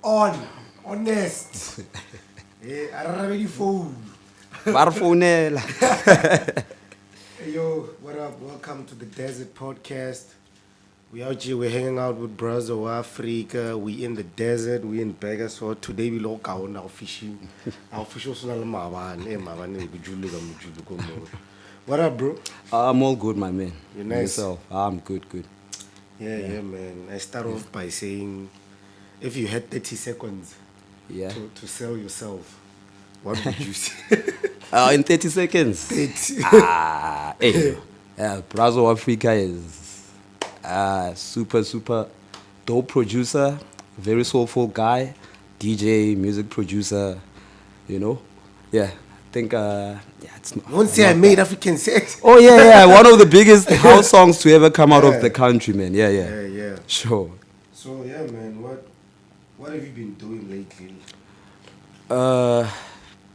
honest. I already phone. Barfonela. Hey, yo, what up? Welcome to the Desert Podcast. We out here, we're hanging out with Brazo, Afrika. We in the desert, we in Brazo. Today we look out now fishing. Our fish also not What up, bro? I'm all good, my man. You nice? Yourself? I'm good. Yeah, man. I start off by saying, if you had 30 seconds Yeah. to sell yourself, what would you say? In 30 seconds. 30. Hey. Brazo Afrika is super dope producer, very soulful guy, DJ, music producer, you know. Yeah. I think it's not. Won't say I made African Sax. Oh yeah. One of the biggest house songs to ever come out of the country, man. Yeah. Sure. So yeah, man, what have you been doing lately?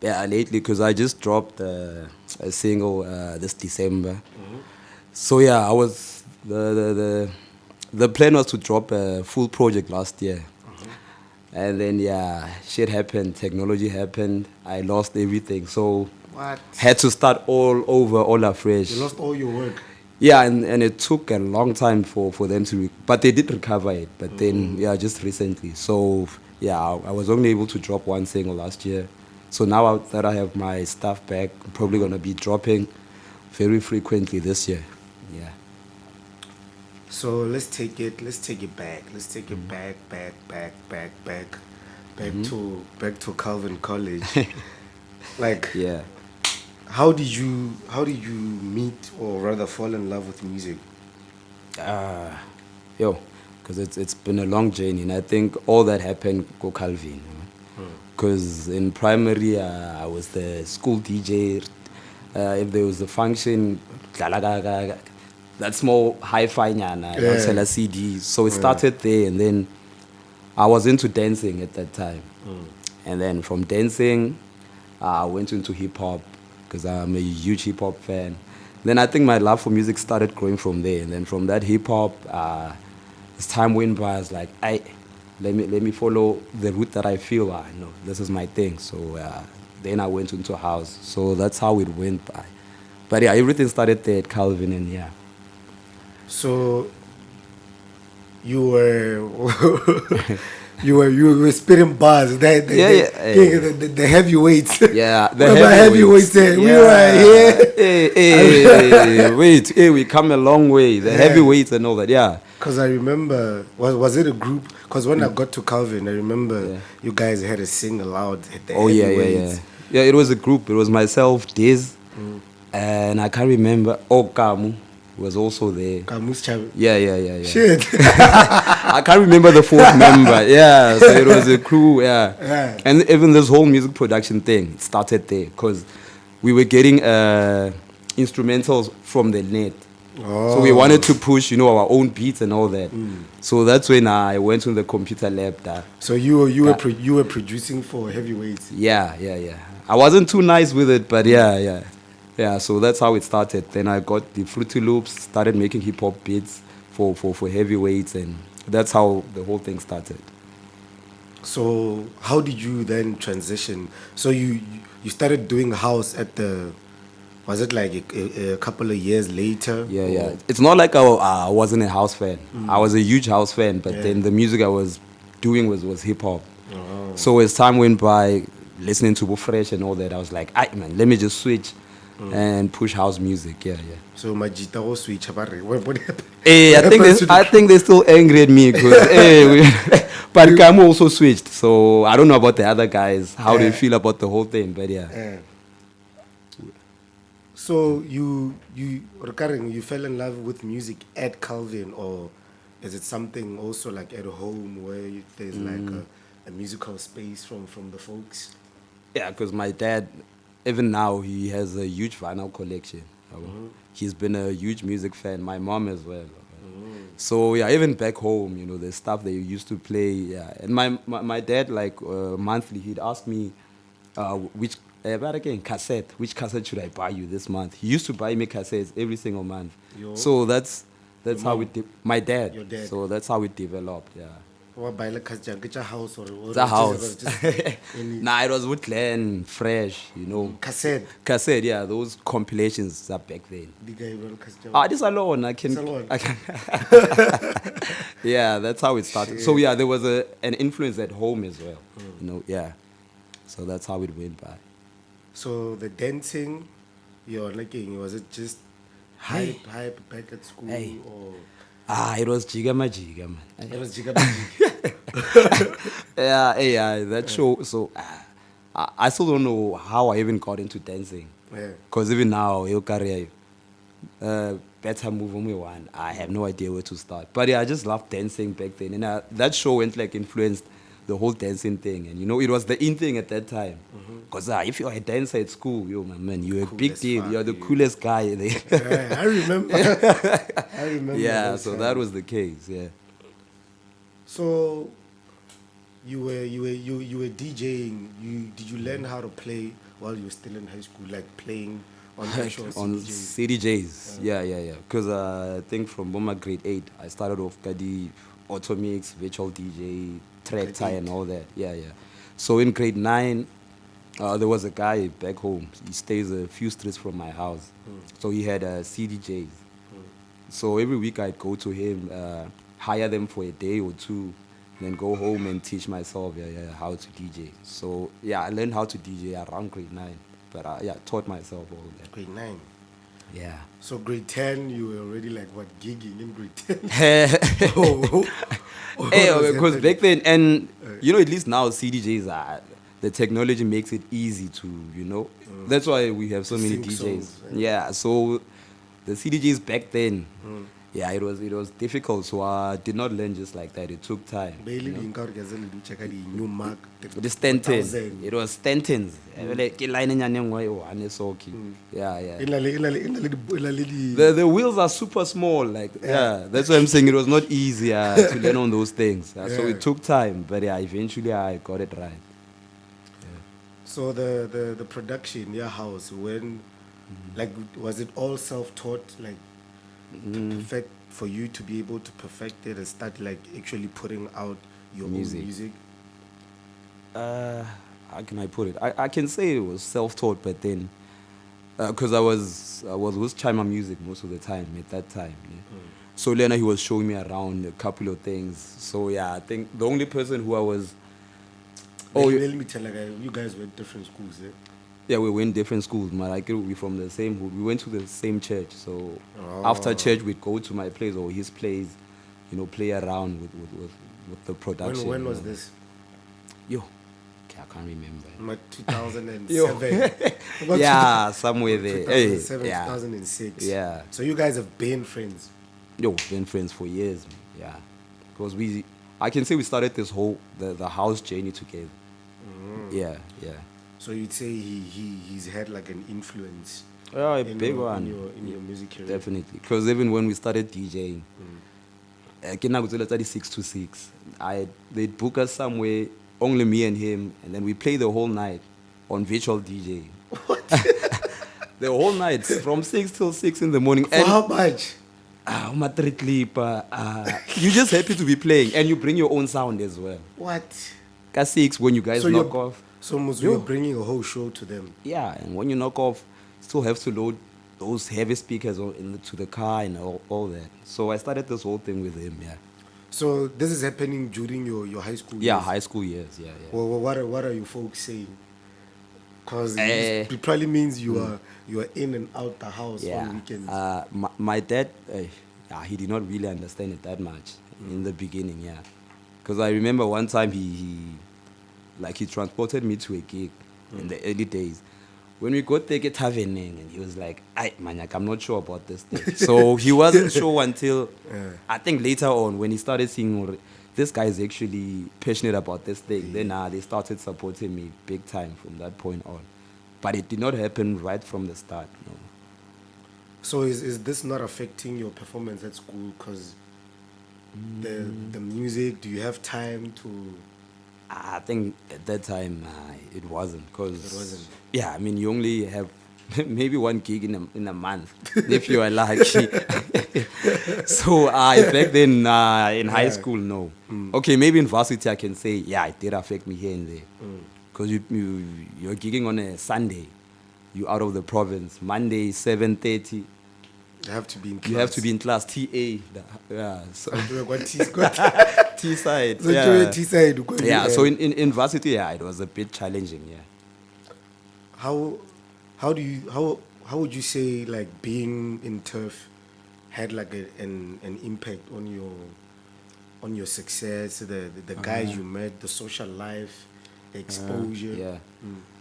Lately, because I just dropped a single this December. So yeah, I was the plan was to drop a full project last year, and then shit happened, technology happened, I lost everything, so What? had to start all over, all afresh. You lost all your work. Yeah, and it took a long time for them to, but they did recover it. But then, just recently. So, I was only able to drop one single last year. So now that I have my stuff back, I'm probably going to be dropping very frequently this year. Yeah. So let's take it back. Let's take it back to Calvin College. Like, Yeah. how did you meet or rather fall in love with music? Because it's been a long journey, and I think all that happened go Calvin. Because in primary, I was the school DJ. If there was a function, that's more hi-fi nyana. I sell a CD. So it started there, and then I was into dancing at that time. And then from dancing, I went into hip-hop because I'm a huge hip-hop fan. Then I think my love for music started growing from there. And then from that hip-hop, as time went by, I was like, let me follow the route that I feel. No, this is my thing. So then I went into house. So that's how it went by. But yeah, everything started there at Calvin, and yeah. So you were you were spitting bars. The heavyweights. Yeah, the heavyweights. We were here. Wait, we come a long way. The heavyweights and all that, yeah. Because I remember, was it a group? Because when I got to Calvin, I remember you guys had a sing aloud at the heavyweights. Yeah, it was a group. It was myself, Diz, and I can't remember. Kamu was also there. Kamu's Chavi. Yeah. Shit. I can't remember the fourth member. Yeah, so it was a crew. Yeah. And even this whole music production thing started there because we were getting instrumentals from the net. So we wanted to push, our own beats and all that. So that's when I went to the computer lab. So you were producing for heavyweights. Yeah. I wasn't too nice with it, but yeah. So that's how it started. Then I got the Fruity Loops, started making hip hop beats for heavyweights, and that's how the whole thing started. So how did you then transition? So you started doing house at the. Was it like a couple of years later? Yeah. It's not like I wasn't a house fan. I was a huge house fan, but then the music I was doing was hip hop. So as time went by, listening to Fresh and all that, I was like, man, let me just switch and push house music. Yeah. So Majita will switch. What happened? Hey, I think they're still angry at me because but Kamu also switched. So I don't know about the other guys, how they feel about the whole thing, but yeah. So you fell in love with music at Calvin, or is it something also like at home where there's like a musical space from the folks? Yeah, because my dad, even now, he has a huge vinyl collection. He's been a huge music fan. My mom as well. So yeah, even back home, the stuff they used to play. Yeah, and my dad, like monthly, he'd ask me which which cassette should I buy you this month? He used to buy me cassettes every single month. So that's how my dad. Your dad. So that's how it developed. Yeah. Or buy like a house or It's a house. just any Nah, it was Woodland, fresh, you know. cassette. Cassette, yeah, those compilations are back then. The guy will cassette. Ah, this alone, I can. This alone. I can yeah, that's how it started. So yeah, there was an influence at home as well. You know, yeah. So that's how it went by. So the dancing, you're liking, was it just hype back at school Hey. or Ah, it was Jiga Majiga, man. it was jigga jigga? Yeah, that show. So I still don't know how I even got into dancing. Yeah. Because even now, your career, better move on me one. I have no idea where to start. But yeah, I just loved dancing back then. And that show went like influenced the whole dancing thing. And you know, it was the in thing at that time. Because if you're a dancer at school, yo, my man, you're Cool a big as deal. fuck, You're the yeah. coolest guy there. Yeah, I remember. I remember. Yeah, those so times. that was the case, yeah. So you were DJing. Did you learn how to play while you were still in high school, like playing on actual On CDJs? CDJs, yeah. Because I think from Boma grade 8, I started off Kadi, Automix, Virtual DJ, Track Grade Tie, 8. and all that. Yeah. So in grade 9, there was a guy back home. He stays a few streets from my house. So he had CDJs. So every week I'd go to him, hire them for a day or two, then go home and teach myself how to DJ. So yeah, I learned how to DJ around grade 9. But taught myself all that. Grade 9. Yeah. So grade 10, you were already like what, gigging in grade 10? Oh, Hey, because back then, and you know, at least now CDJs are, the technology makes it easy to, you know. That's why we have so many Sync DJs. songs, Yeah, so the CDJs back then, yeah, it was difficult. So I did not learn just like that. It took time. Bailey being got check out the new Mark. The Stanton. 1000. It was Stantons. Like, yeah. The wheels are super small. Like, yeah, that's why I'm saying it was not easy to learn on those things. So Yeah. it took time, but yeah, eventually I got it right. So the production, your house, when, like, was it all self-taught, like, perfect for you to be able to perfect it and start, like, actually putting out your Music. own music? How can I put it? I can say it was self-taught, but then because I was with Chima Music most of the time at that time. Yeah. So Lena, he was showing me around a couple of things. So yeah, I think the only person who I was Let me tell you, you guys were at different schools, eh? yeah, we went different schools, man. Like we from the same hood. We went to the same church. So after church, we'd go to my place or his place, you know, play around with the production. When you was know. this? Yo, okay, I can't remember. Like 2007. About Yeah, somewhere there. Hey, 2007, yeah. 2006. Yeah. So you guys have been friends. Yo, been friends for years, man. Yeah. Because I can say we started this whole, the house journey together. Yeah. So you'd say he's had like an influence Yeah, a in big your, one. in your music career. Definitely. Because even when we started DJing, it's 6 to 6. They'd book us somewhere, only me and him, and then we play the whole night on virtual DJ. What? The whole night, from 6 till 6 in the morning. For how much? You're just happy to be playing, and you bring your own sound as well. What? At 6, when you guys So knock you're- off. So almost Yo. you're bringing a whole show to them. Yeah, and when you knock off, still have to load those heavy speakers to the car and all that. So I started this whole thing with him, yeah. So this is happening during your high school Yeah, years. high school years, yeah. Well, what are you folks saying? Because it Eh. probably means you are in and out the house Yeah. on weekends. My dad, he did not really understand it that much in the beginning, yeah. Because I remember one time he transported me to a gig in the early days. When we got there, get taverning, and he was like, "Ay, maniac, I'm not sure about this thing." So he wasn't sure until I think later on when he started seeing this guy is actually passionate about this thing. Then they started supporting me big time from that point on. But it did not happen right from the start. No. So is this not affecting your performance at school? Because the music, do you have time to? I think at that time it wasn't, because It wasn't. Yeah, I mean you only have maybe one gig in a month if you are lucky. So back then in high school, no. Okay, maybe in varsity I can say, yeah, it did affect me here and there. Because you're gigging on a Sunday. You out of the province. Monday, 7:30. You have to be in class. You have to be in class. TA. Yeah. So T side. So Yeah. T side. Yeah. So in varsity, yeah, it was a bit challenging. Yeah. How would you say like being in turf had like an impact on your success, the guys you met, the social life, the exposure? Yeah.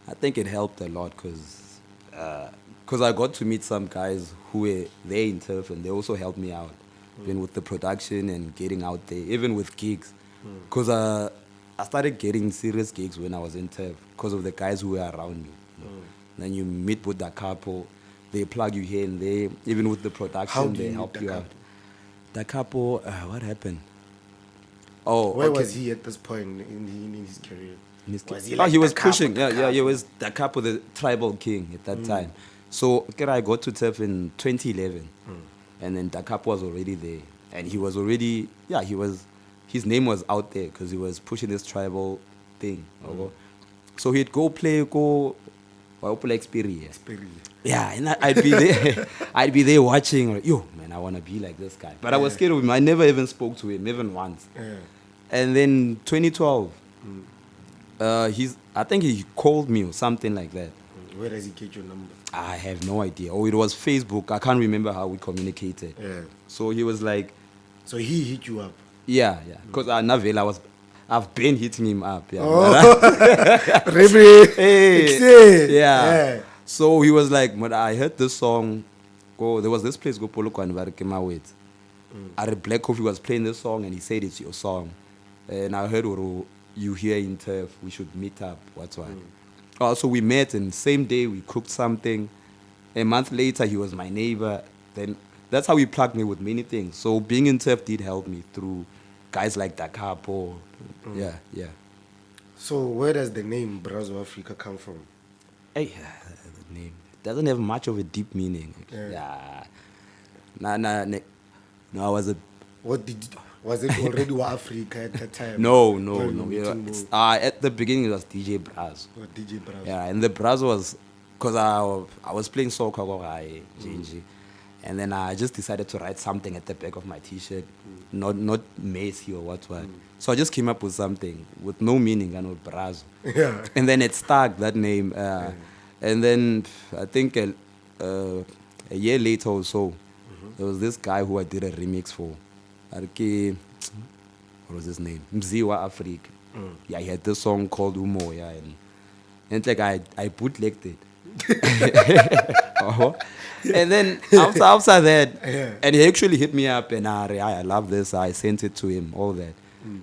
I think it helped a lot because I got to meet some guys who were there in turf and they also helped me out, even with the production and getting out there, even with gigs. Because I started getting serious gigs when I was in turf because of the guys who were around me. Then you meet with the couple, they plug you here and there, even with the production, they help you out. The couple, what happened? Oh, where was he at this point in his career? He was pushing. Yeah, he was the couple, the tribal king at that time. So I got to turf in 2011, and then the couple was already there, and he was already his name was out there because he was pushing this tribal thing. So he'd go experience. Yeah, and I'd be there. I'd be there watching. Like, yo, man, I want to be like this guy. But I was scared of him. I never even spoke to him, even once. And then 2012, I think he called me or something like that. Where does he get your number? I have no idea. Or it was Facebook. I can't remember how we communicated. Yeah. So he was like. So he hit you up. Yeah. Because I've been hitting him up. Yeah. Hey. Yeah. So he was like, but I heard this song. There was this place go Polokwane where I came out with. Black Coffee was playing this song and he said it's your song. And I heard you here in turf. We should meet up. What's what? So we met and same day we cooked something. A month later he was my neighbor. Then that's how he plugged me with many things. So being in turf did help me through guys like Dakapo. Yeah. So where does the name Brazo Afrika come from? Hey, the name doesn't have much of a deep meaning. Yeah. No, I was a. Was it already Afrika at that time? No. At the beginning it was DJ Brazo. DJ Brazo. Yeah, and the Brazo was because I was playing soccer, and then I just decided to write something at the back of my T-shirt, not Messi or what. So I just came up with something with no meaning, I know Brazo. Yeah. And then it stuck, that name. And then I think a year later or so, there was this guy who I did a remix for. What was his name? Mziwa Afrika. Yeah, he had this song called Umo. Yeah, and like I bootlegged it. And then after that, and he actually hit me up and I love this. I sent it to him, all that.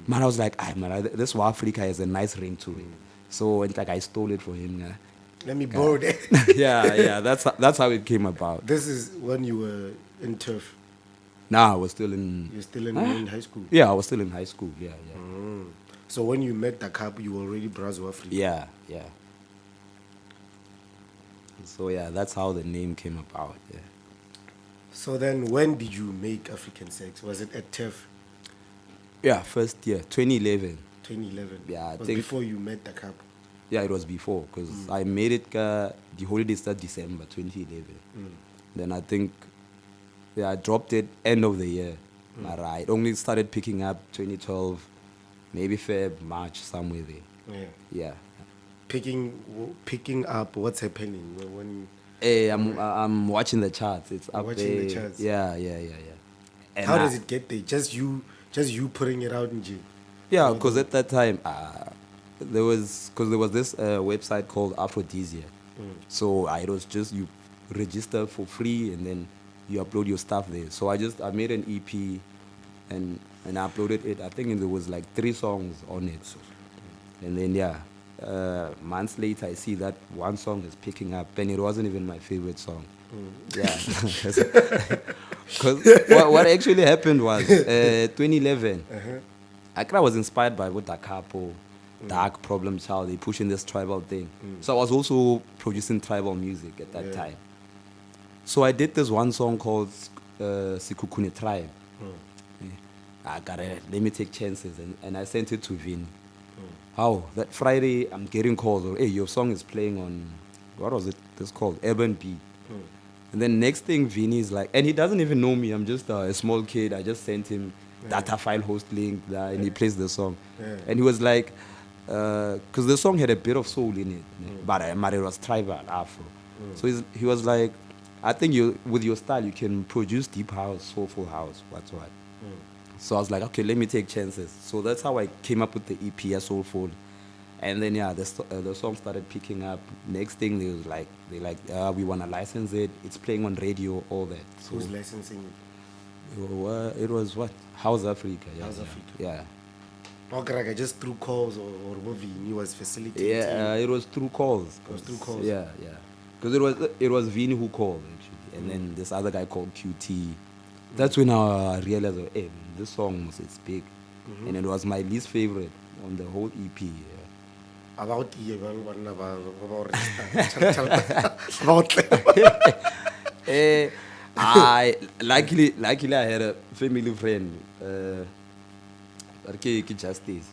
Man, I was like, this Afrika has a nice ring to it. So and like I stole it for him. Let me borrow that. yeah. That's how it came about. This is when you were in turf. Nah, I was still in. You're still in high school. Yeah, I was still in high school. Yeah. So when you met the couple, you were already Brazo Afrika. Yeah. So yeah, that's how the name came about. Yeah. So then, when did you make African Sax? Was it at turf? Yeah, first year, 2011. 2011. Yeah, I think before you met the couple. Yeah, it was before because I made it. The holiday started December 2011. Then I think. Yeah, I dropped it end of the year. I only started picking up 2012, maybe Feb, March, somewhere there. Yeah. Picking up. What's happening when? Hey, I'm watching the charts. It's up watching there. The charts. Yeah. And how does it get there? Just you putting it out in G. Yeah, because at that time, there was this website called Aphrodisia. So it was just you register for free and then you upload your stuff there. So I made an EP and I uploaded it. I think there was like 3 songs on it. And then months later I see that one song is picking up and it wasn't even my favorite song. Yeah. Because what actually happened was 2011, Accra was inspired by what Dakapo. dark problem child. They pushing this tribal thing. So I was also producing tribal music at that time. So I did this one song called Sikukune Tribe. I got it. Let me take chances, and I sent it to Vin. How that Friday I'm getting calls. Or, hey, your song is playing on what was it? This called Urban Beat. And then next thing Vinny is like, and he doesn't even know me. I'm just a small kid. I just sent him data file host link, and he plays the song. And he was like, because the song had a bit of soul in it, but it was tribal Afro. So he was like, I think you with your style you can produce deep house, soulful house, what's what. So I was like, okay, let me take chances. So that's how I came up with the EP, Soulful. And then the song started picking up. Next thing they we want to license it. It's playing on radio, all that. So Who's licensing it? It was what? House Afrika. Yeah, House Afrika. Yeah. Okay, just through calls or movie. He was facilitating. Yeah, it was through calls. It was through calls. Yeah. Because it was Vini who called actually, and then this other guy called QT. That's when I realized, hey, this song it's big, and it was my least favorite on the whole EP. Yeah. About I luckily I had a family friend, Justice.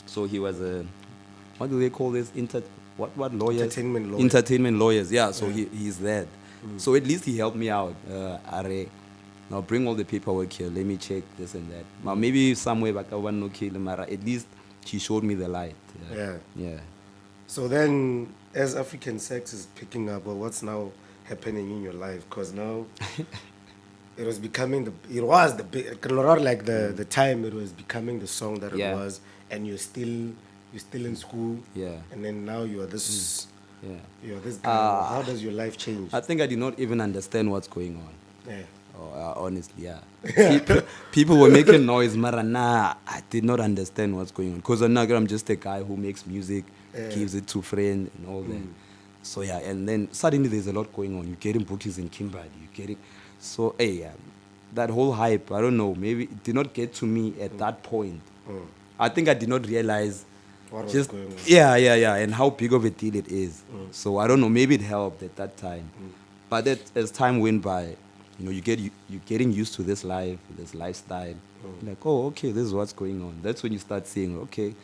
So he was a what do they call this? What lawyers? Entertainment lawyers. Yeah. So he's that. So at least he helped me out. Now bring all the paperwork here. Let me check this and that. Now maybe somewhere back I want no kill him. At least he showed me the light. Yeah. So then, as African Sax is picking up, what's now happening in your life? Because now it was becoming the time it was becoming the song that it was, and you're still in school. Yeah. And then now you're this. You're this guy. How does your life change? I think I did not even understand what's going on. Yeah. Honestly, yeah. People were making noise, Marana. I did not understand what's going on. Because I'm just a guy who makes music, gives it to friends and all that. So yeah, and then suddenly there's a lot going on. You're getting bookings in Kimberley. So that whole hype, I don't know, maybe it did not get to me at that point. I think I did not realize what was going on. Yeah, and how big of a deal it is. So I don't know, maybe it helped at that time. But as time went by, you're getting used to this life, this lifestyle. Like, oh, okay, this is what's going on. That's when you start saying, okay,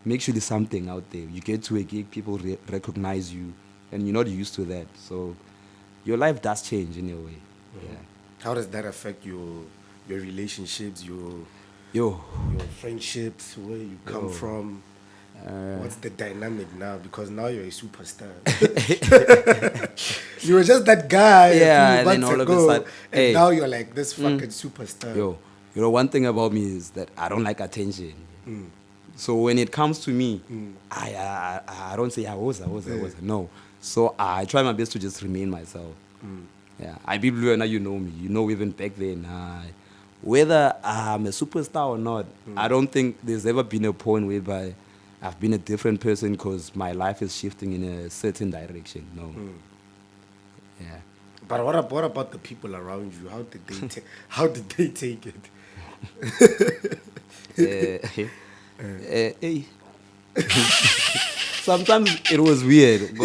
make sure there's something out there. You get to a gig, people recognize you, and you're not used to that. So your life does change in a way. Yeah. How does that affect your relationships, your friendships, where you come from? What's the dynamic now? Because now you're a superstar. You were just that guy a few months ago, and now you're like this fucking superstar. One thing about me is that I don't like attention. So when it comes to me, I don't say I was. No. So I try my best to just remain myself. Yeah, I be blue, and now you know me. Even back then, whether I'm a superstar or not, I don't think there's ever been a point whereby I've been a different person because my life is shifting in a certain direction. No. Yeah. But what about the people around you? How did they take it? Hey. Sometimes it was weird.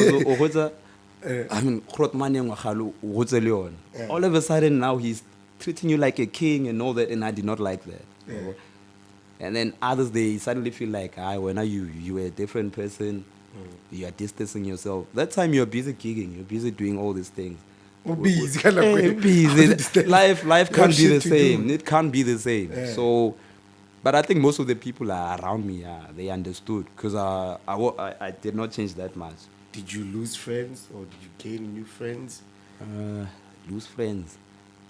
All of a sudden now he's treating you like a king and all that, and I did not like that. And then others, they suddenly feel like, when you were a different person, you are distancing yourself. That time you're busy gigging, you're busy doing all these things. Busy. Life can't be the same. It can't be the same. Yeah. So, but I think most of the people around me, they understood because I did not change that much. Did you lose friends or did you gain new friends? Lose friends?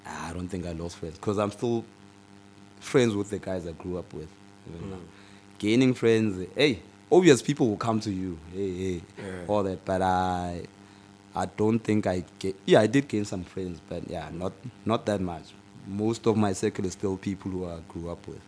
I don't think I lost friends because I'm still friends with the guys I grew up with. Gaining friends, obvious people will come to you, all that. But I don't think I did gain some friends, but not that much. Most of my circle is still people who I grew up with.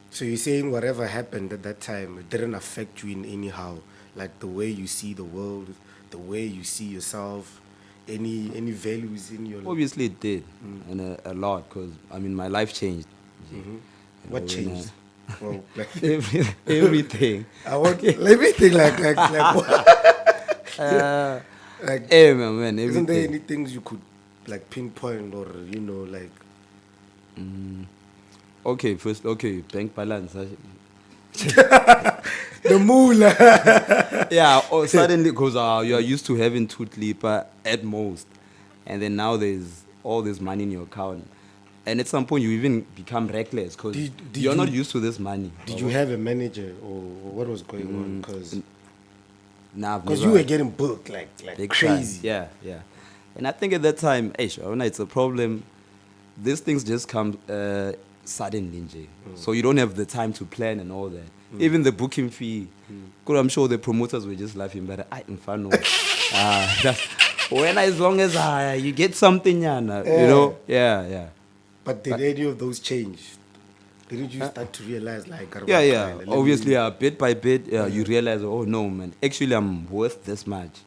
So you're saying whatever happened at that time, it didn't affect you in any how, like the way you see the world, the way you see yourself, any values in your life? Obviously it did, and a lot, because my life changed. What changed? Well, like, Everything. I want, let me think like what? Like, Hey, man, isn't there everything. any things you could like pinpoint or, like, Okay, first, okay, bank balance. the moolah? Yeah, or suddenly, because you are used to having two clipper at most, and then now there's all this money in your account, and at some point you even become reckless because Did you're not you used to this money. did you have a manager or what was going on? Nah, I've Because never you were getting booked like big crazy. time. Yeah, and I think at that time, it's a problem. These things just come suddenly, Nje. So you don't have the time to plan and all that. Even the booking fee, because I'm sure the promoters were just laughing, but I infano. When as long as you get something, Yeah. yeah. But did any of those change? Didn't you start to realize like Yeah. let Obviously, me- bit by bit, you realize, oh no, man, actually I'm worth this much.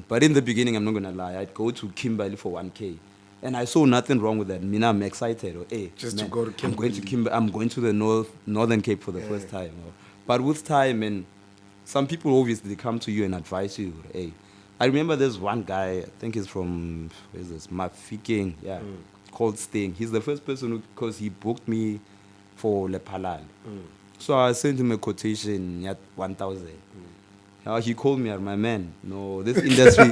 But in the beginning, I'm not gonna lie, I'd go to Kimberley for 1K, and I saw nothing wrong with that. Mina, I'm excited. Hey, Just to man, go to I'm going to Kimberley. I'm going to the Northern Cape for the first time. But with time, and some people obviously come to you and advise you. Hey, I remember there's one guy, I think he's from where is this, Mafikeng, yeah, called Sting. He's the first person who, because he booked me for Le Palal. So I sent him a quotation at 1,000. He called me, my man, no, this industry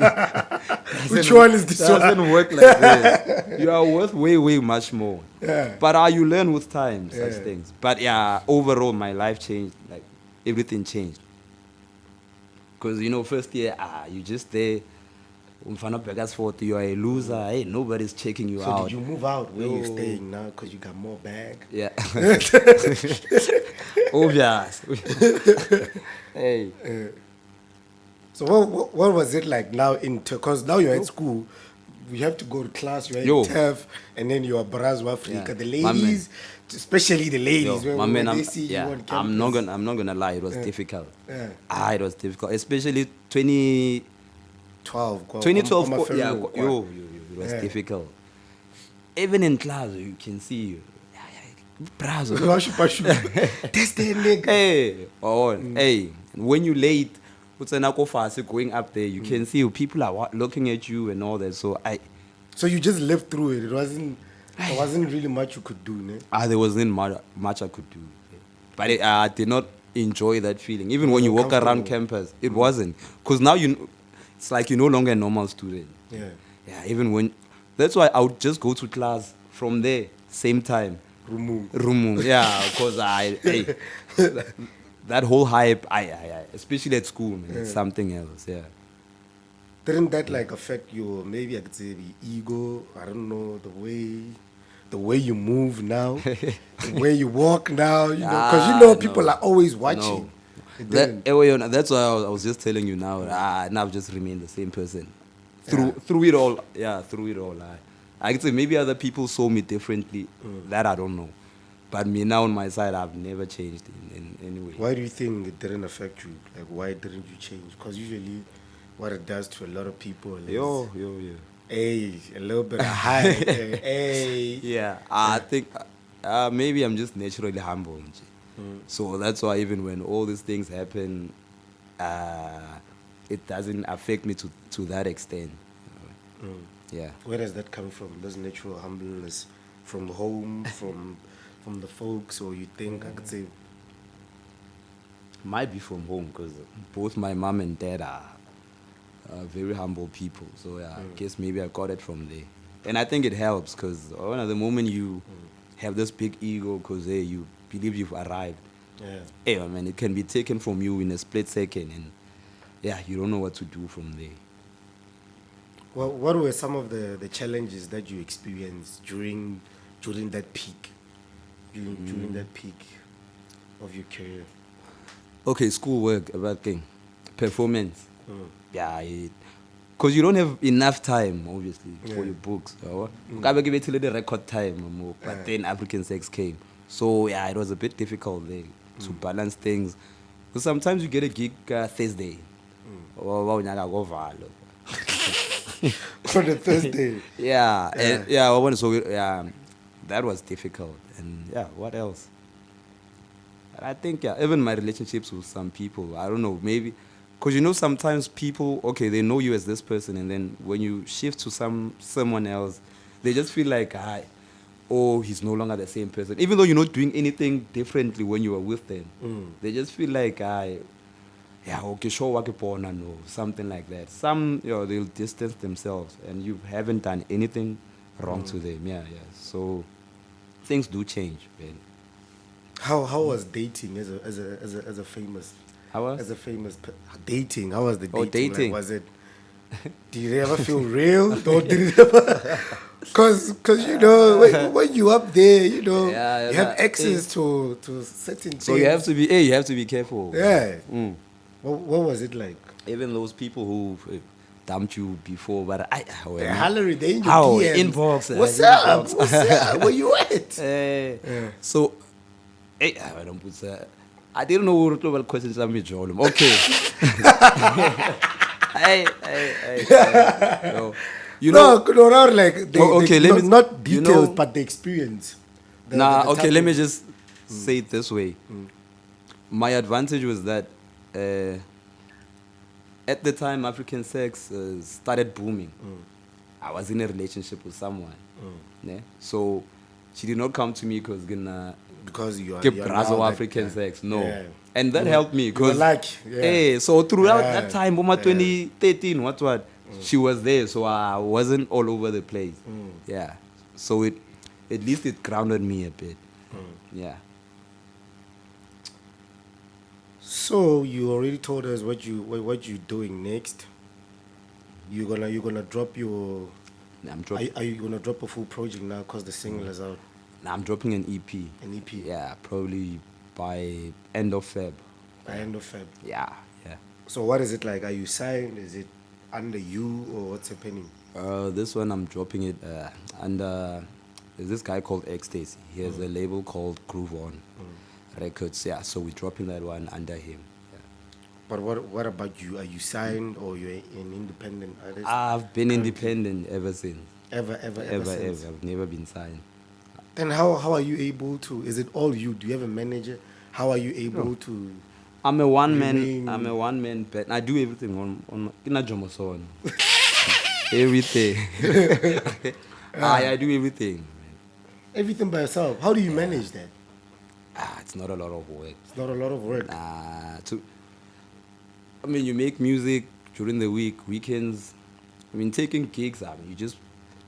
Which one is this one? doesn't work like this. You are worth way much more. Yeah. But you learn with time such Yeah. things. But yeah, overall my life changed. Like everything changed. Because first year, you just there. Umfana Begasford, you are a loser. Hey, nobody's checking you So out. did you move out where you're No. staying now because you got more bag? Yeah. Obvious. Hey. So what was it like now because now you're at school, you have to go to class, you're Yo. in TEF, and then you're Brazo Afrika. Yeah. The My man. ladies, especially the ladies, Yo, my when man, they see you on campus. I'm not gonna lie, it was difficult. Yeah. It was difficult, especially 2012. 12, It was difficult. Even in class, you can see you. Brazo. That's the nigga. Hey, when you late, what's an going up there, you can see people are looking at you and all that. So So you just lived through it. There wasn't really much you could do, ne? there wasn't much I could do. But I did not enjoy that feeling. Even It when you wasn't walk around comfortable. campus, it wasn't. Because now it's like you're no longer a normal student. Yeah. Yeah, even when, that's why I would just go to class from there, same time. Rumu. Yeah, because that whole hype, especially at school, man, it's something else, yeah. Didn't that like affect your, maybe I could say the ego? I don't know, the way you move now, the way you walk now, because people no. are always watching. No. It didn't. That's why I was just telling you now. Now I've just remained the same person through it all. Yeah, through it all. I could say maybe other people saw me differently. That I don't know. But me now on my side, I've never changed in any way. Why do you think it didn't affect you? Like, why didn't you change? Because usually, what it does to a lot of people is, Yo. hey, a little bit of hype, hey. Yeah, I think maybe I'm just naturally humble. So that's why even when all these things happen, it doesn't affect me to that extent. Yeah. Where does that come from? This natural humbleness from home, from the folks, or you think I could say? Might be from home because both my mom and dad are very humble people. So yeah, I guess maybe I got it from there. And I think it helps because the moment you have this big ego because you believe you've arrived, I mean, it can be taken from you in a split second, and yeah, you don't know what to do from there. Well, what were some of the challenges that you experienced during that peak, during that peak of your career? Okay, schoolwork, about thing, performance. Yeah, because you don't have enough time, obviously, for your books. I give it till the record time, but then African Sax came. So yeah, it was a bit difficult there to balance things. Because sometimes you get a gig Thursday. On a Thursday. Yeah, that was difficult. And yeah, what else? I think, yeah, even my relationships with some people, I don't know, maybe, because you know, sometimes people, okay, they know you as this person, and then when you shift to someone else, they just feel like, oh, he's no longer the same person. Even though you're not doing anything differently when you were with them, they just feel like, yeah, okay, sure, wakipona, no, something like that. Some, they'll distance themselves, and you haven't done anything wrong to them. Yeah, yeah. So things do change, man. How was dating as a famous How was? as a famous dating? How was the dating? Oh, dating. Like, was it? Did it ever feel real? Or did it ever? Cause you know when you up there, you know Yeah, you have access to certain things. So you have to be careful. Yeah. What was it like? Even those people who dumped you before, but The Hillary, they in your how DMs. inbox? What's up? What's up? Where you at? So, I don't put that. I didn't know what to questions I'm with. Okay. No. You know, no, like okay, let me not details, you know, but the experience. Okay, let me just say it this way. My advantage was that at the time African Sax started booming. I was in a relationship with someone. Yeah? So she did not come to me because you are Brazo African Sax. No. Yeah. And that helped me because so throughout that time, 2013, what she was there, so I wasn't all over the place. Yeah. So at least it grounded me a bit. Yeah. So you already told us what you're doing next. You're gonna drop your. Are you gonna drop a full project now? Cause the single is out. Now I'm dropping an EP. An EP. Yeah, probably by end of Feb. By end of Feb. Yeah, yeah. So what is it like? Are you signed? Is it under you or what's happening? This one I'm dropping it under. There's this guy called Ecstasy. He has a label called Groove On Records. Yeah, so we're dropping that one under him. Yeah. But what about you? Are you signed or you're an independent artist? I've been independent ever since. Ever since. I've never been signed. Then how are you able to? Is it all you? Do you have a manager? How are you able to? I'm a one man band. I do everything on Jomoson. Everything. I do everything. Everything by yourself. How do you manage that? It's not a lot of work. It's not a lot of work. You make music during the week, weekends. Taking gigs. You just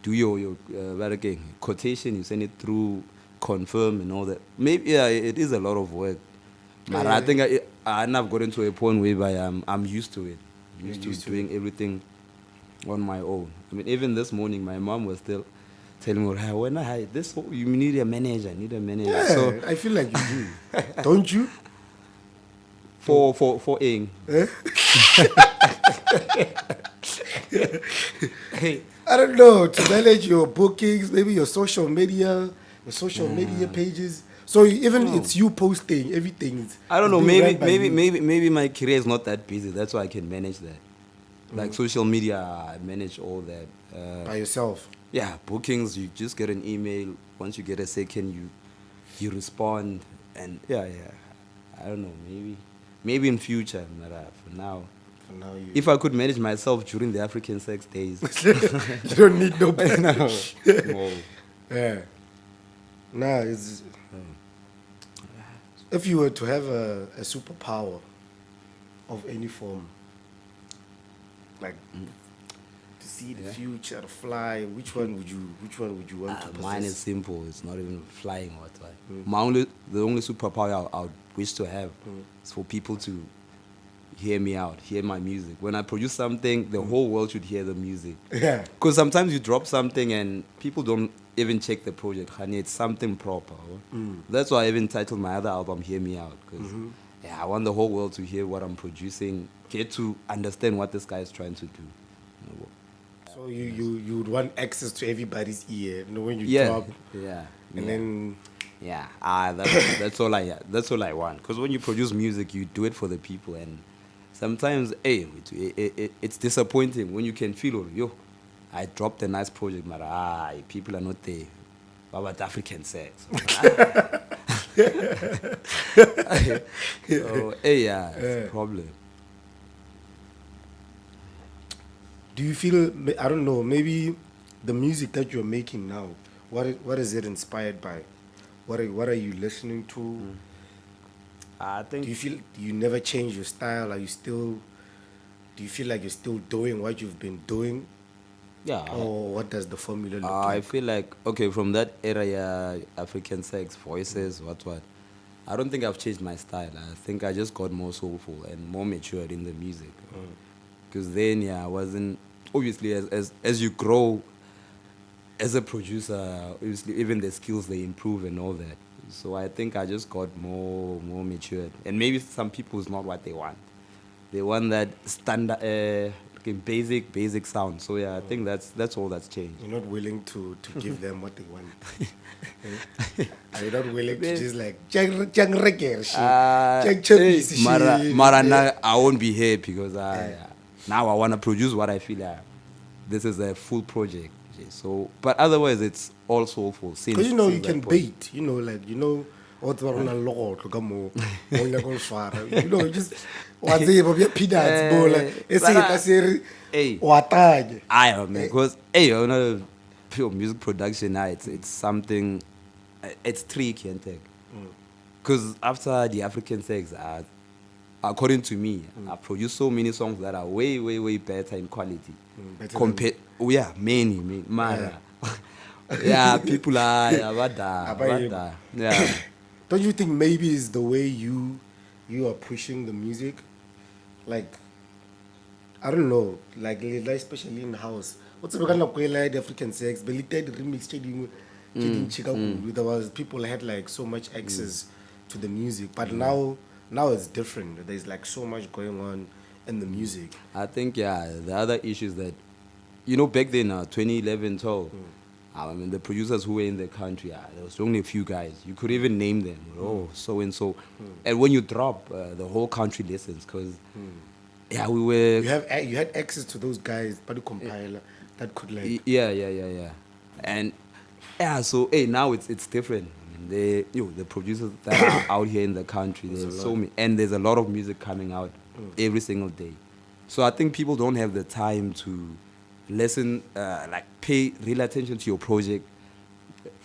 do your quotation. You send it through, confirm and all that. Maybe it is a lot of work. But I think I've gotten to a point where I'm used to it. Used to doing everything on my own. Even this morning, my mom was still telling me, you need a manager. Yeah, so I feel like you do. Don't you? For Ing. I don't know, to manage your bookings, maybe your social media pages. So it's you posting everything. I don't know. Maybe my career is not that busy. That's why I can manage that. Like social media, I manage all that by yourself. Yeah, bookings. You just get an email. Once you get a second, you respond, and yeah. I don't know. Maybe in future, but for now. If I could manage myself during the African Sax days, you don't need no no. Yeah. Nah, it's. If you were to have a superpower of any form, like to see the future, to fly, which one would you want to possess? Mine is simple. It's not even flying or what. The only superpower I would wish to have is for people to hear me out, hear my music. When I produce something, the whole world should hear the music. Yeah. Because sometimes you drop something and people don't even check the project. Honey, it's something proper. That's why I even titled my other album "Hear Me Out." Because I want the whole world to hear what I'm producing, get to understand what this guy is trying to do. So you would want access to everybody's ear, when you drop. Yeah. And then. Yeah. That's all I want. Because when you produce music, you do it for the people, and sometimes, it's disappointing when you can feel, I dropped a nice project, but people are not there. What about African Sax? So, hey, yeah, it's a problem. Do you feel, I don't know, maybe the music that you're making now, what is it inspired by? What are you listening to? I Do think, you feel you never change your style? Do you feel like you're still doing what you've been doing? yeah, Or what does the formula look I like? feel like, okay, from that era, yeah, African Sax, voices, what. I don't think I've changed my style. I think I just got more soulful and more matured in the music. Because then, yeah, I wasn't, obviously, as you grow as a producer, obviously, even the skills, they improve and all that. So I think I just got more matured. And maybe some people is not what they want. They want that standard, basic sound. So yeah, I think that's all that's changed. You're not willing to give them what they want. Are you not willing to Then, just like Jang reker shit, Jang hey, chubby Mara, shit? Mara, I won't be here because now I want to produce what I feel like. This is a full project. So, but otherwise, it's all soulful. Because you know you Since can that point. bait, what's wrong a lot, look more, you know, just what's it, peanuts, bowl, it's it, I say, Hey, watag. I man, because hey, you know, pure music production, it's something, it's tricky and take. Because after the African Sax, according to me, I produced so many songs that are way better in quality. Better Compared, oh yeah, many, Mara. Yeah, people are Abayim. yeah. Don't you think maybe it's the way you are pushing the music? Like, I don't know, like especially in house. What's the kind of the African Sax? Belited remix changing Chicago. There was people had like so much access to the music, but now it's different. There's like so much going on in the music. I think yeah, the other issue is that, you know, back then, 2011, 12, I mean, the producers who were in the country, there was only a few guys. You could even name them. Oh, so and so. And when you drop, the whole country listens because, yeah, we were. You had access to those guys, but the compiler that could like Yeah. And yeah, so hey, now it's different. I mean, the producers that are out here in the country, there's so many, and there's a lot of music coming out every single day. So I think people don't have the time to listen, like pay real attention to your project.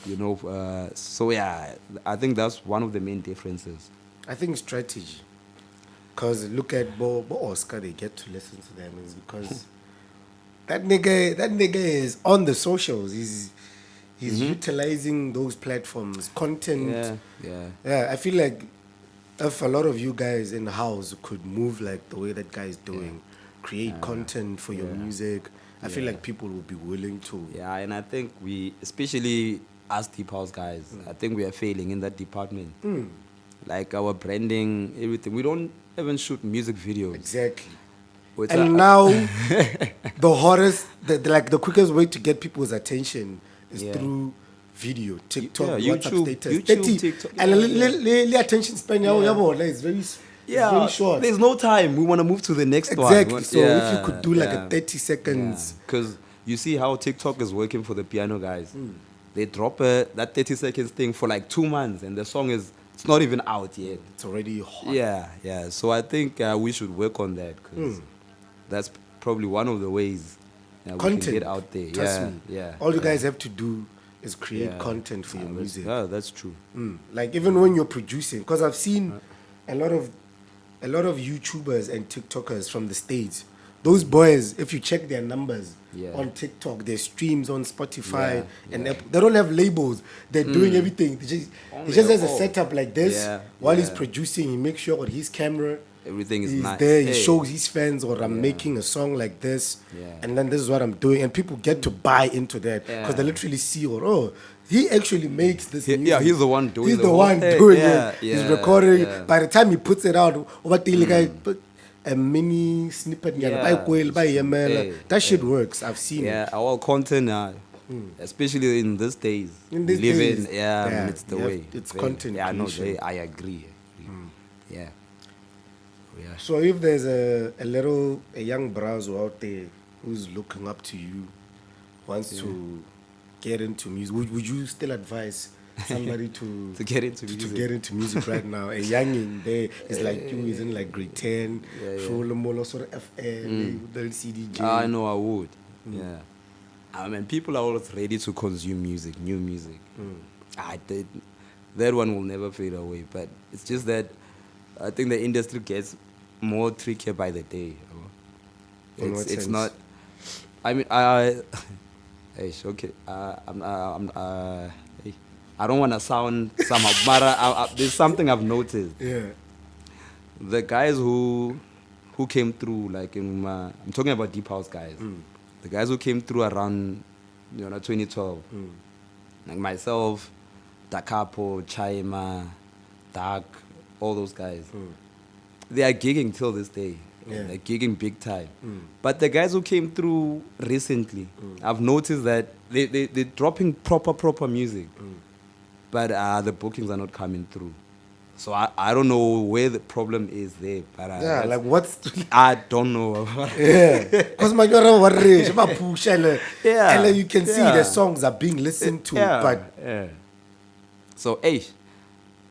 You know, so yeah, I think that's one of the main differences. I think strategy. Cause look at Bo Oscar, they get to listen to them is because that nigga is on the socials. He's utilizing those platforms, content. Yeah. I feel like if a lot of you guys in the house could move like the way that guy is doing, create content for your music, I feel like people will be willing to. Yeah, and I think we, especially us deep house guys, I think we are failing in that department. Like our branding, everything. We don't even shoot music videos. Exactly. Which And now, the hottest, the quickest way to get people's attention is through video, TikTok, Yeah, WhatsApp YouTube, status, TikTok. and the attention span is very short. There's no time. We want to move to the next one. Exactly. So if you could do like a 30 seconds, because you see how TikTok is working for the piano guys. They drop that 30 seconds thing for like 2 months, and the song it's not even out yet. it's already hot. Yeah. So I think we should work on that because that's probably one of the ways we can Content. get out there. Trust me. Yeah. All you guys have to do is create content for your That's- music. Yeah, that's true. Like even when you're producing, because I've seen a lot of YouTubers and TikTokers from the States. Those boys, if you check their numbers on TikTok, their streams on Spotify and Apple, they don't have labels. They're doing everything. He just has a setup like this. While he's producing, he makes sure with his camera, Everything is he's nice. there. He Hey. shows his fans, or I'm making a song like this, and then this is what I'm doing, and people get to buy into that because they literally see, he actually makes this music. Yeah, he's the one doing He's the the whole one thing. doing Yeah, it. He's yeah, recording. yeah. By the time he puts it out, what the guy put a mini snippet. That shit works. I've seen Yeah, it. our content, especially in these days, In these we live days, in, it's the you have- way. it's Very- content Yeah, no, creation. I agree. Yeah. So if there's a young Brazo out there who's looking up to you, wants to get into music, would you still advise somebody to To get into music. to get into music right now. A youngin there is like you, is in like grade 10. Full molo sort of FM, the CDJ. I know I would. Yeah. I mean, people are always ready to consume music, new music. That one will never fade away. But it's just that I think the industry gets more trickier by the day. In what It's sense? not. I mean, I. Okay. Hey, I don't want to sound somehow, but there's something I've noticed. Yeah. The guys who came through, like I'm talking about deep house guys. The guys who came through around 2012, like myself, Dakapo, Chaima, Dark, all those guys. They are gigging till this day. Yeah. They're gigging big time. But the guys who came through recently, I've noticed that they're dropping proper music. But the bookings are not coming through. So I don't know where the problem is there. But Yeah, like what's I don't know. yeah, because my God, what rage, about push, and Yeah, you can see yeah. the songs are being listened to, but So,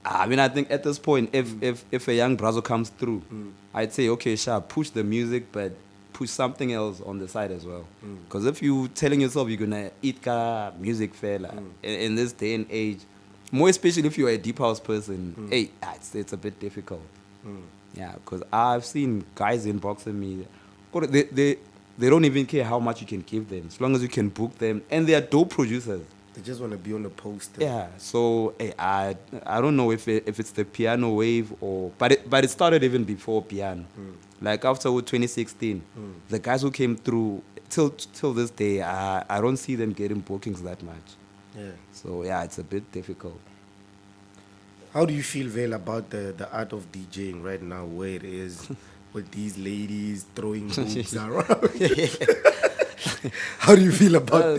I mean, I think at this point, if a young Brazo comes through, I'd say, okay, sure, push the music, but push something else on the side as well. Because if you telling yourself you're gonna eat music fella in this day and age, more especially if you're a deep house person, it's a bit difficult. Yeah, because I've seen guys inboxing me. They don't even care how much you can give them, as long as you can book them, and they are dope producers. they just want to be on the poster. Yeah, so I don't know if it's the piano wave but it started even before piano. Like after 2016, the guys who came through till this day, I don't see them getting bookings that much. Yeah. So yeah, it's a bit difficult. How do you feel, Vale, about the art of DJing right now, where it is with these ladies throwing boobs around? How do you feel about I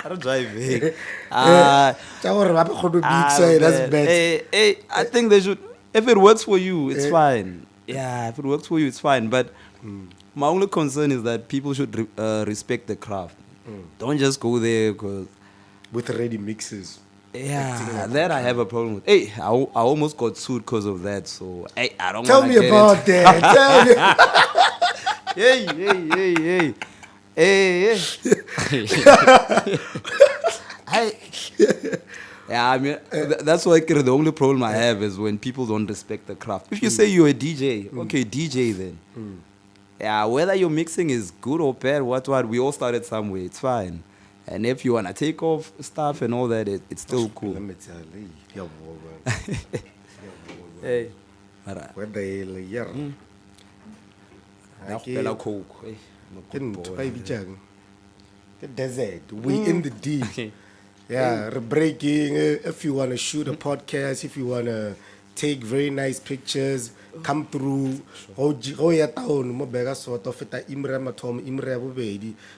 don't drive. That's bad. Hey, I think they should. If it works for you, it's fine. Yeah, if it works for you, it's fine. But my only concern is that people should respect the craft. Don't just go there because. With ready mixes. Yeah, that I have a problem with. Hey, I almost got sued because of that. So, hey, I don't Tell wanna me get about into- that. Tell me. Hey. Yeah, I mean, that's why the only problem I have is when people don't respect the craft. If you say you're a DJ, okay, DJ then. Yeah, whether your mixing is good or bad, what, we all started somewhere. It's fine. And if you want to take off stuff and all that, it's still cool. Let me tell you. Hey. Where the hell yeah. Coke. Hey, I'm a good Didn't boy. baby jang. The desert. We in the deep. Yeah, breaking. If you want to shoot a podcast, if you want to take very nice pictures, come through.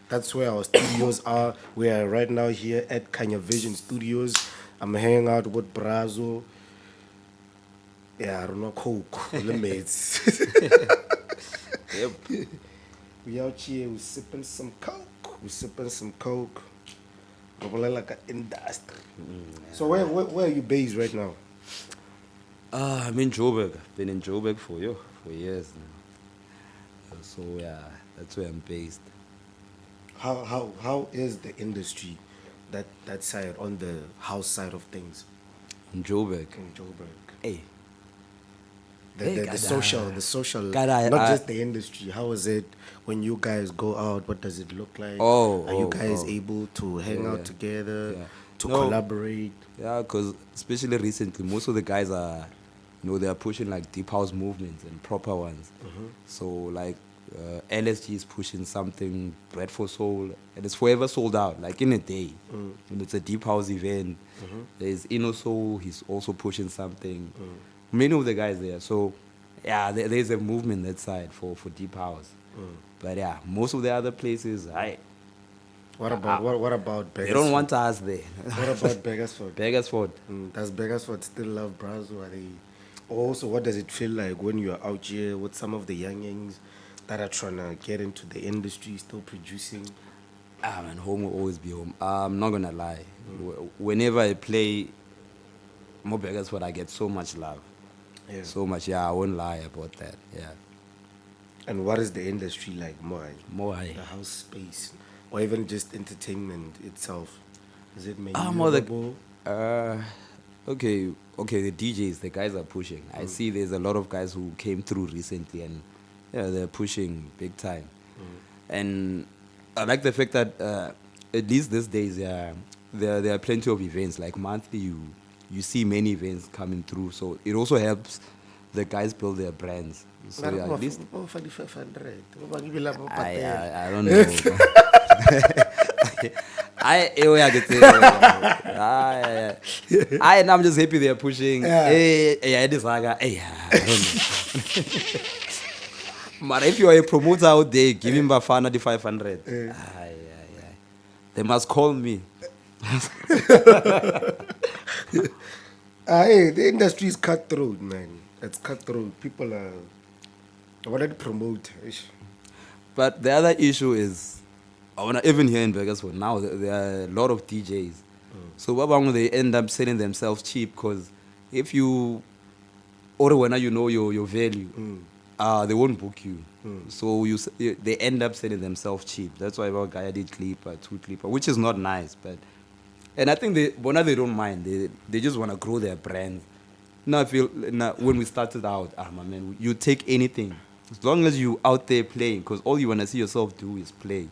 That's where our studios are. We are right now here at Kanya Vision Studios. I'm hanging out with Brazo. Yeah, I don't know, Coke, mates. Yep. We out here, we sipping some Coke. Probably like an industry. So where are you based right now? I'm in Joburg. I've been in Joburg for years now. So yeah, that's where I'm based. How is the industry, that side, on the house side of things? In Joburg. In Joburg. Hey. The social, God, not just the industry. How is it when you guys go out? What does it look like? Are you guys able to hang out together, to collaborate? Yeah, because especially recently, most of the guys are, they are pushing like deep house movements and proper ones. So like LSG is pushing something, Bread for Soul, and it's forever sold out, like in a day. And it's a deep house event. There's Inno Soul, he's also pushing something. Many of the guys there. So, yeah, there's a movement that side for deep house. But yeah, most of the other places, What about Begersford? They don't want us there. What about Begersford? Begersford. Does Begersford still love Brazo? Also, what does it feel like when you're out here with some of the youngins that are trying to get into the industry, still producing? Man, home will always be home. I'm not gonna lie. Whenever I play more beggars, what I get so much love. Yeah. So much, yeah, I won't lie about that. Yeah. And what is the industry like, more? More high. The house space, or even just entertainment itself? Is it More the maneuverable? okay, the DJs, the guys are pushing. I see there's a lot of guys who came through recently and yeah, they're pushing big time. And I like the fact that at least these days, yeah, there are plenty of events. Like monthly, you see many events coming through. So it also helps the guys build their brands. So yeah, at least I don't know. I get it. And I'm just happy they're pushing. Yeah, this saga. I don't know. But if you are a promoter out there, give him Bafana the 500. They must call me. Hey, the industry is cutthroat, man. It's cutthroat. People are. I wanted to promote. But the other issue is, even here in Vegas, for now, there are a lot of DJs. So they end up selling themselves cheap because if you, or when you know your value, they won't book you. So they end up selling themselves cheap. That's why about guy did clipper, 2 clipper, which is not nice. And I think they don't mind. They just want to grow their brand. Now I feel when we started out, my man, you take anything as long as you out there playing, because all you want to see yourself do is play.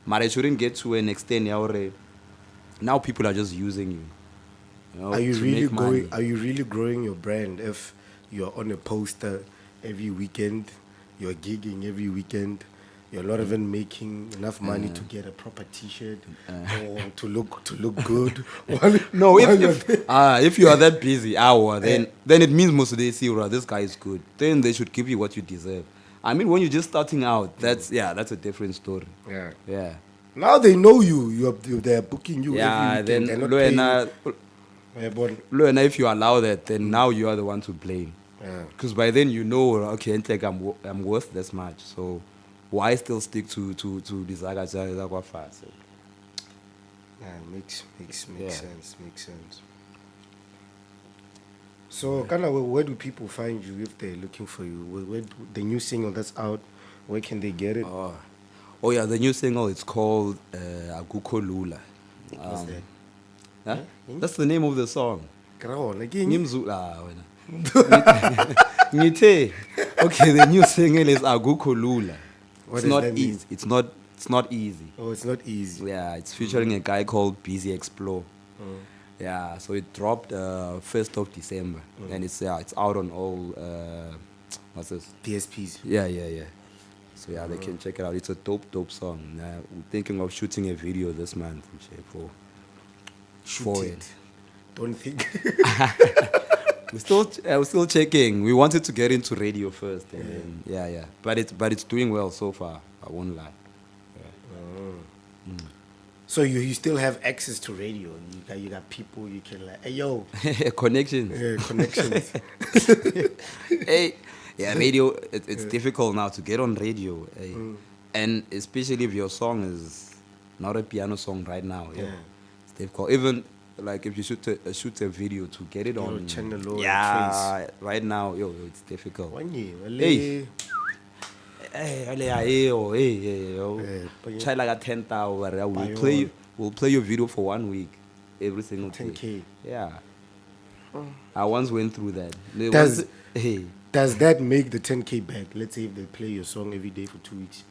But I shouldn't get to an extent now people are just using you. Are you really growing your brand if you're on a poster every weekend, you're gigging every weekend, you're not even making enough money to get a proper T-shirt or to look good? No, if you are that busy, then it means most of the day, see, this guy is good. Then they should give you what you deserve. I mean, when you're just starting out, that's a different story. Yeah. Now they know you. They're booking you every weekend. Then they're not paying. If you allow that, then now you are the one to blame. Because by then you know, okay, I'm worth this much. So why still stick to this Agaja fast? Makes sense. Makes sense. So, where do people find you if they're looking for you? Where the new single that's out, where can they get it? Oh yeah, the new single, it's called Akukho Lula. What's that? Huh? That's the name of the song. Ngimzula Ngithe. Okay, the new single is Akukho Lula. What does that mean? Easy. It's not easy. Oh, it's not easy. Yeah, it's featuring a guy called Busy Explore. Yeah, so it dropped 1st of December, and it's out on all what's this? PSPs. Yeah. So yeah, they can check it out. It's a dope song. We're thinking of shooting a video this month for it. Don't think. We're still checking. We wanted to get into radio first, and then, but it's doing well so far. I won't lie. So you still have access to radio. You got people you can hey yo. Connections. Yeah, connections. Hey. Yeah, radio, it's difficult now to get on radio. And especially if your song is not a piano song right now. It's difficult. Even like if you shoot a video to get it on channel or trace. Right now, it's difficult. Try like a 10,000. We'll play your video for 1 week every single day. 10K. Yeah. I once went through that. Does that make the 10K back? Let's say if they play your song every day for 2 weeks.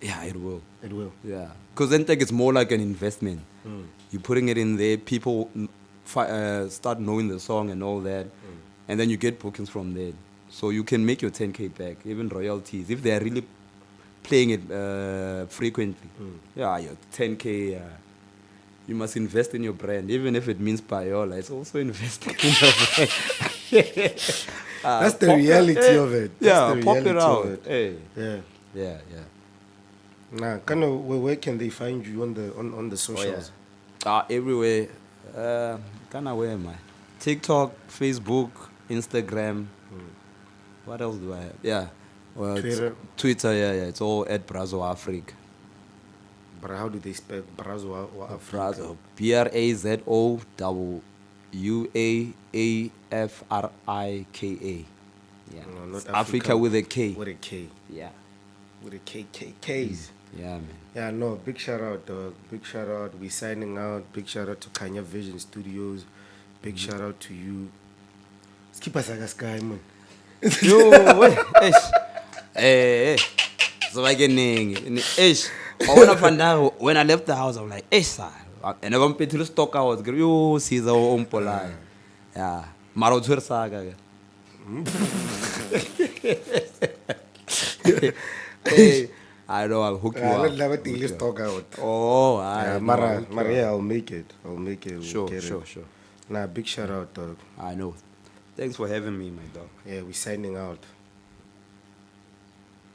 Yeah, it will. It will. Yeah. Because then it's more like an investment. You're putting it in there, people start knowing the song and all that, and then you get bookings from there. So you can make your 10K back, even royalties, if they're really playing it frequently. Yeah, your 10K, you must invest in your brand, even if it means payola. It's also investing in your brand. That's the reality of it. That's pop it out. Hey. Yeah. Nah, where can they find you on the socials? Everywhere. Where am I? TikTok, Facebook, Instagram. What else do I have? Yeah. Well, Twitter. Twitter, yeah. It's all at Brazo Afrika. But how do they spell Brazo or Afrika? Brazo. BrazouAfrika. Yeah. No, not It's Africa. Africa with a K. With a K. Yeah. With a KKKs. Yeah, man. Yeah, no, big shout out, dog. Big shout out. We signing out. Big shout out to Kanya Vision Studios. Big shout out to you. Skip us like a sky, man. Yo, wait. Hey. So I get ish. When I left the house, I'm like, sir. And I'm going to stock out. Yo, see the own polite. Yeah. Marotur saga. Hey, I know I'll hook you up. Let's talk out. Oh, Mara, yeah, I'll make it. We'll Sure. get it. Nah, big shout out, dog. I know. Thanks for having me, my dog. Yeah, we signing out.